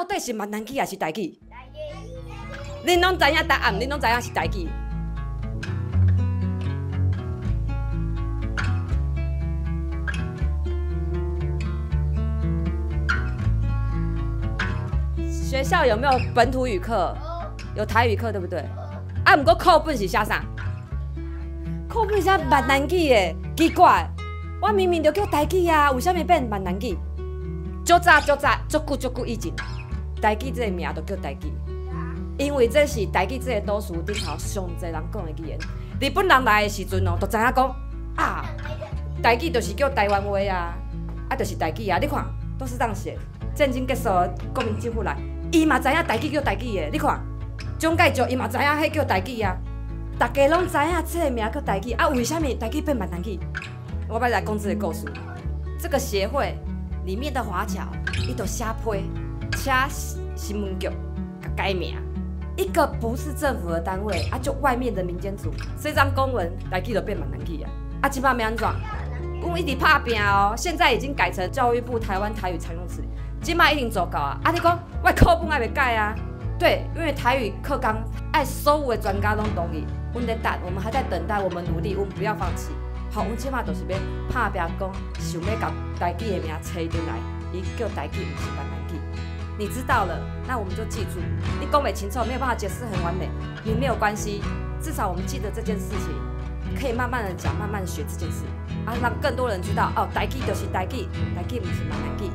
到底是闽南语还是台语？恁拢知影答案，恁拢知影是台语。学校有没有本土语课？有台语课对不对？啊，不过课本是写啥？课本写闽南语的，奇怪，我明明就叫台语啊，为什么变闽南语？足早，足久以前，台语这个名就叫台语，因为这是台语这个岛屿顶头上侪人讲的语言。日本人来的时阵哦，就知影讲啊，台语就是叫台湾话啊，啊就是台语啊。你看，都是这样写。战争结束，国民政府来，伊嘛知影台语叫台语的。你看，蒋介石伊嘛知影迄叫台语啊。大家拢知影这个名叫台语啊，为什么台语变闽南语？我要来讲这个故事。这个协会里面的华侨，伊就写批，请新闻局改名。一个不是政府的单位啊，就外面的民间组，这张公文台语就变闽南语啊。啊，即摆要安怎？阮一直拍拼哦，现在已经改成教育部台湾台语常用词，即摆已经做到啊。啊，你讲我课本还袂改啊？对，因为台语课纲爱所有的专家拢同意，阮在等，我们还在等待，我们努力，我们不要放弃。好，阮即摆就是要拍拼讲，想要甲台语的名找进来，伊叫台语，不是闽南语。你知道了，那我们就记住。你讲袂清楚，没有办法解释很完美，也没有关系，至少我们记得这件事情，可以慢慢的讲，慢慢的学这件事，啊，让更多人知道哦，台语就是台语，台语不是闽南语。